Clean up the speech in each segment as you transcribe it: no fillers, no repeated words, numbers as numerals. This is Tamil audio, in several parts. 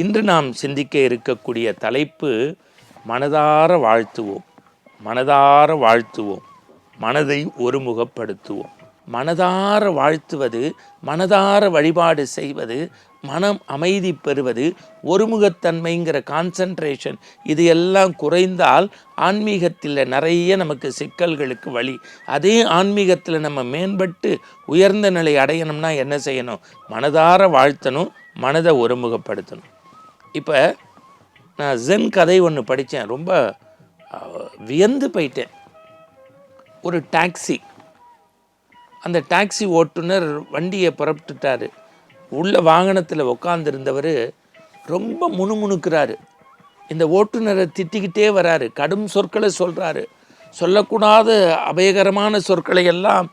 இன்று நாம் சிந்திக்க இருக்கக்கூடிய தலைப்பு மனதார வாழ்த்துவோம். மனதார வாழ்த்துவோம், மனதை ஒருமுகப்படுத்துவோம். மனதார வாழ்த்துவது, மனதார வழிபாடு செய்வது, மனம் அமைதி பெறுவது, ஒருமுகத்தன்மைங்கிற கான்சன்ட்ரேஷன், இது எல்லாம் குறைந்தால் ஆன்மீகத்தில் நிறைய நமக்கு சிக்கல்களுக்கு வழி. அதே ஆன்மீகத்தில் நம்ம மேம்பட்டு உயர்ந்த நிலை அடையணும்னா என்ன செய்யணும்? மனதார வாழ்த்தணும், மனதை ஒருமுகப்படுத்தணும். இப்போ நான் ஜென் கதை ஒன்று படித்தேன், ரொம்ப வியந்து போயிட்டேன். ஒரு டாக்ஸி, அந்த டாக்ஸி ஓட்டுநர் வண்டியை புறப்பட்டுட்டார். உள்ள வாகனத்தில் உட்காந்துருந்தவர் ரொம்ப முணுமுணுக்கிறாரு. இந்த ஓட்டுநரை திட்டிக்கிட்டே வராரு, கடும் சொற்களை சொல்கிறாரு. சொல்லக்கூடாத அபயகரமான சொற்களை எல்லாம்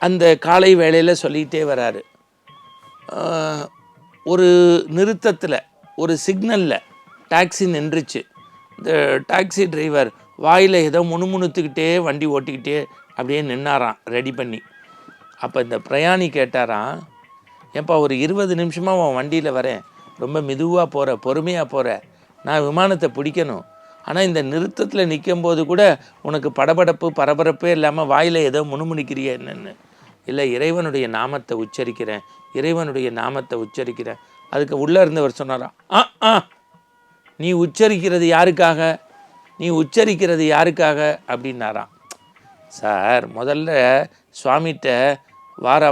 அந்த காலை வேளையில் சொல்லிக்கிட்டே வராரு. ஒரு நிறுத்தத்தில், ஒரு சிக்னலில் டாக்ஸி நின்றுச்சு. இந்த டாக்ஸி டிரைவர் வாயில் ஏதோ முணுமுணுத்துக்கிட்டே வண்டி ஓட்டிக்கிட்டே அப்படியே நின்னாராம் ரெடி பண்ணி. அப்போ இந்த பிரயாணி கேட்டாராம், ஏன்பா ஒரு 20 நிமிஷமாக உன் வண்டியில் வரேன், ரொம்ப மெதுவாக போகிற, பொறுமையாக போகிற, நான் விமானத்தை பிடிக்கணும், ஆனால் இந்த நிறுத்தத்தில் நிற்கும்போது கூட உனக்கு படபடப்பு பரபரப்பே இல்லாமல் வாயில் ஏதோ முணுமுணுக்கிறிய என்னென்னு. இல்லை, இறைவனுடைய நாமத்தை உச்சரிக்கிறேன், இறைவனுடைய நாமத்தை உச்சரிக்கிறேன். அதுக்கு உள்ளே இருந்தவர் சொன்னாராம், நீ உச்சரிக்கிறது யாருக்காக, நீ உச்சரிக்கிறது யாருக்காக அப்படின்னாராம். சார், முதல்ல சுவாமிகிட்ட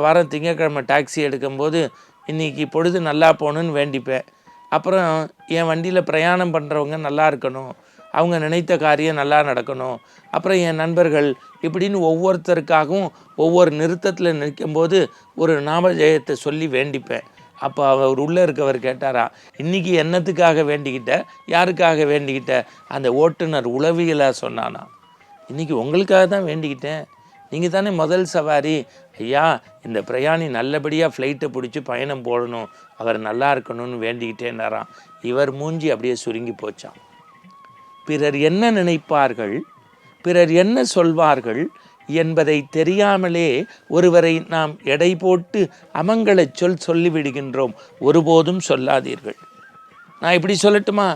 வாரம் திங்கக்கிழமை டாக்ஸி எடுக்கும்போது இன்றைக்கி பொழுது நல்லா போகணுன்னு வேண்டிப்பேன். அப்புறம் என் வண்டியில் பிரயாணம் பண்ணுறவங்க நல்லா இருக்கணும், அவங்க நினைத்த காரியம் நல்லா நடக்கணும். அப்புறம் என் நண்பர்கள், இப்படின்னு ஒவ்வொருத்தருக்காகவும் ஒவ்வொரு நிறுத்தத்தில் நிற்கும்போது ஒரு நாம ஜெயத்தை சொல்லி வேண்டிப்பேன். அப்போ அவர் உள்ளே இருக்கவர் கேட்டாரா, இன்றைக்கி என்னத்துக்காக வேண்டிக்கிட்ட, யாருக்காக வேண்டிக்கிட்ட? அந்த ஓட்டுநர் உளவியலாக சொன்னானா, இன்றைக்கி உங்களுக்காக தான் வேண்டிக்கிட்டேன், நீங்கள் தானே முதல் சவாரி. ஐயா, இந்த பிரயாணி நல்லபடியாக ஃப்ளைட்டை பிடிச்சி பயணம் போடணும், அவர் நல்லா இருக்கணும்னு வேண்டிக்கிட்டேன்னாராம். இவர் மூஞ்சி அப்படியே சுருங்கி போச்சான். பிறர் என்ன நினைப்பார்கள், பிறர் என்ன சொல்வார்கள் என்பதை தெரியாமலே ஒருவரை நாம் எடை போட்டு அமங்கல சொல்லிவிடுகின்றோம். ஒருபோதும் சொல்லாதீர்கள். நான் இப்படி சொல்லட்டுமா,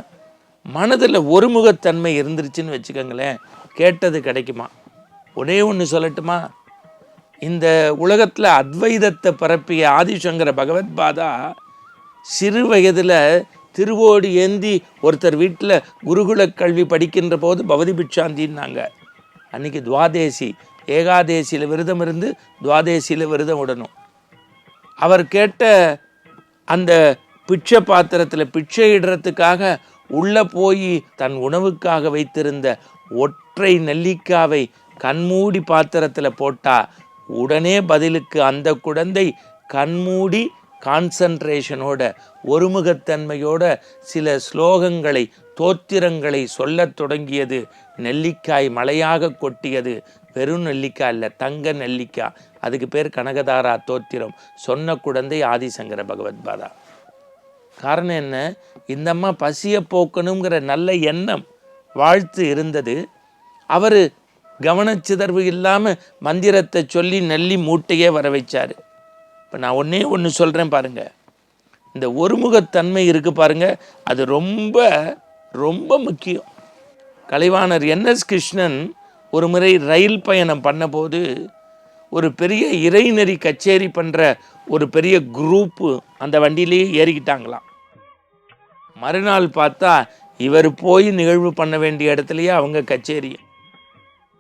மனதில் ஒருமுகத்தன்மை இருந்துருச்சுன்னு வச்சுக்கோங்களேன், கேட்டது கிடைக்குமா? ஒரே ஒன்று சொல்லட்டுமா, இந்த உலகத்தில் அத்வைதத்தை பரப்பிய ஆதிசங்கர பகவத்பாதா சிறு வயதில் திருவோடு ஏந்தி ஒருத்தர் வீட்டில் குருகுல கல்வி படிக்கின்ற போது பவதி பிட்சாந்தின்னாங்க. அன்றைக்கி துவாதேசி, ஏகாதேசியில் விரதம் இருந்து துவாதேசியில் விரதம் விடணும். அவர் கேட்ட அந்த பிட்சை பாத்திரத்தில் பிட்சை இடுறதுக்காக உள்ளே போய் தன் உணவுக்காக வைத்திருந்த ஒற்றை நெல்லிக்காவை கண்மூடி பாத்திரத்தில் போட்டா உடனே பதிலுக்கு அந்த குழந்தை கண்மூடி கான்சன்ட்ரேஷனோட ஒருமுகத்தன்மையோட சில ஸ்லோகங்களை, தோத்திரங்களை சொல்லத் தொடங்கியது. நெல்லிக்காய் மலையாக கொட்டியது. வெறும் நெல்லிக்காய் இல்லை, தங்க நெல்லிக்காய். அதுக்கு பேர் கனகதாரா தோத்திரம். சொன்ன குழந்தை ஆதிசங்கர பகவத்பாதா. காரணம் என்ன? இந்த அம்மா பசியை போக்கணுங்கிற நல்ல எண்ணம், வாழ்த்து இருந்தது. அவர் கவனச்சிதர்வு இல்லாமல் மந்திரத்தை சொல்லி நெல்லி மூட்டையே வர வைச்சார். இப்போ நான் ஒன்று சொல்கிறேன் பாருங்கள், இந்த ஒருமுகத்தன்மை இருக்குது பாருங்கள், அது ரொம்ப ரொம்ப முக்கியம். கலைவாணர் என்எஸ் கிருஷ்ணன் ஒரு முறை ரயில் பயணம் பண்ணபோது ஒரு பெரிய இறைநெறி கச்சேரி பண்ணுற ஒரு பெரிய குரூப்பு அந்த வண்டியிலேயே ஏறிக்கிட்டாங்களாம். மறுநாள் பார்த்தா இவர் போய் நிகழ்வு பண்ண வேண்டிய இடத்துலையே அவங்க கச்சேரி.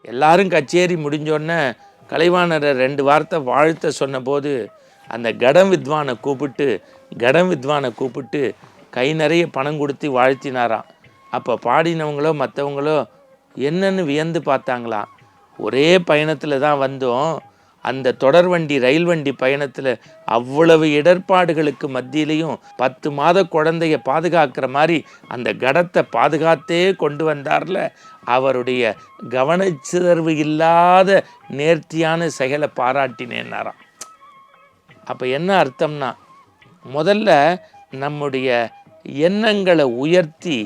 எல்லாரும் கச்சேரி முடிஞ்சோடனே கலைவாணரை 2 வார்த்தை வாழ்த்த சொன்னபோது அந்த கடம் வித்வானை கூப்பிட்டு கை நிறைய பணம் கொடுத்து வாழ்த்தினாராம். அப்போ பாடினவங்களோ மற்றவங்களோ என்னன்னு வியந்து பார்த்தாங்களாம். ஒரே பயணத்தில் தான் வந்தோம், அந்த தொடர் வண்டி ரயில் வண்டி பயணத்தில் அவ்வளவு இடர்பாடுகளுக்கு மத்தியிலையும் 10 மாத குழந்தைய பாதுகாக்கிற மாதிரி அந்த கடத்தை பாதுகாத்தே கொண்டு வந்தார்ல, அவருடைய கவனச்சிதர்வு இல்லாத நேர்த்தியான செயலை பாராட்டினேன்னாராம். அப்போ என்ன அர்த்தம்னா, முதல்ல நம்முடைய எண்ணங்களை உயர்த்தி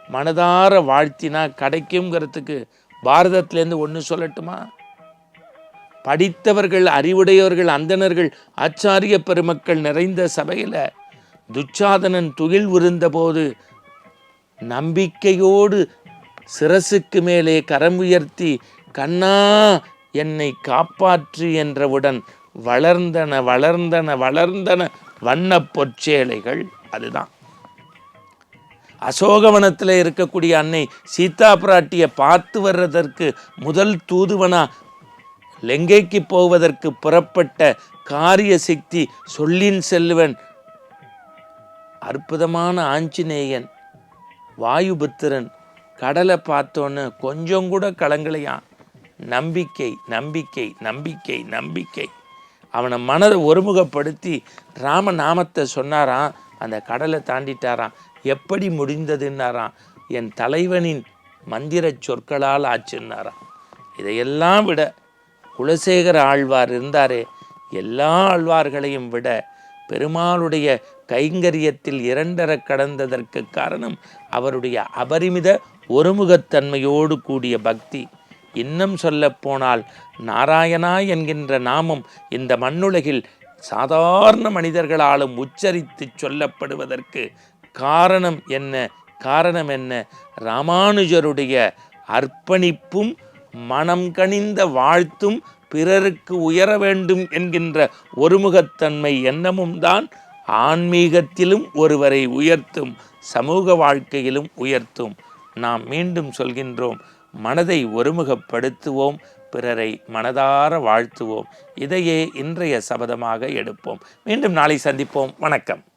மனதார வாழ்த்தினா கிடைக்குங்கிறதுக்கு பாரதத்திலேருந்து ஒன்று சொல்லட்டுமா? படித்தவர்கள், அறிவுடையவர்கள், அந்தணர்கள், ஆச்சாரிய பெருமக்கள் நிறைந்த சபையில் துச்சாதனன் துகில் உருந்தபோது நம்பிக்கையோடு சிரசுக்கு மேலே கரம் உயர்த்தி கண்ணா என்னை காப்பாற்று என்றவுடன் வளர்ந்தன வளர்ந்தன வளர்ந்தன வண்ண பொற்சேலைகள். அதுதான் அசோகவனத்தில் இருக்கக்கூடிய அன்னை சீதா பிராட்டியை பார்த்து வர்றதற்கு முதல் தூதுவனா லங்கைக்கு போவதற்கு புறப்பட்ட காரிய சக்தி சொல்லின் செல்வன் அற்புதமான ஆஞ்சநேயன் வாயுபுத்திரன் கடலை பார்த்தோன்னு கொஞ்சம் கூட கலங்கலையா. நம்பிக்கை நம்பிக்கை நம்பிக்கை நம்பிக்கை. அவனை மனதை ஒருமுகப்படுத்தி ராமநாமத்தை சொன்னாராம். அந்த கடலை தாண்டிட்டாராம். எப்படி முடிந்ததுன்னாராம், என் தலைவனின் மந்திர சொற்களால் ஆச்சுன்னாராம். இதையெல்லாம் விட குலசேகர ஆழ்வார் இருந்தாரே, எல்லா ஆழ்வார்களையும் விட பெருமாளுடைய கைங்கரியத்தில் இரண்டர கடந்ததற்கு காரணம் அவருடைய அபரிமித ஒருமுகத்தன்மையோடு கூடிய பக்தி. இன்னும் சொல்லப்போனால் நாராயணா என்கின்ற நாமம் இந்த மண்ணுலகில் சாதாரண மனிதர்களாலும் உச்சரித்து சொல்லப்படுவதற்கு காரணம் என்ன? காரணம் என்ன? ராமானுஜருடைய அர்ப்பணிப்பும் மனம் கனிந்த வாழ்த்தும் பிறருக்கு உயர வேண்டும் என்கின்ற ஒருமுகத்தன்மை எண்ணமும் தான் ஆன்மீகத்திலும் ஒருவரை உயர்த்தும், சமூக வாழ்க்கையிலும் உயர்த்தும். நாம் மீண்டும் சொல்கின்றோம், மனதை ஒருமுகப்படுத்துவோம், பிறரை மனதார வாழ்த்துவோம். இதையே இன்றைய சபதமாக எடுப்போம். மீண்டும் நாளை சந்திப்போம். வணக்கம்.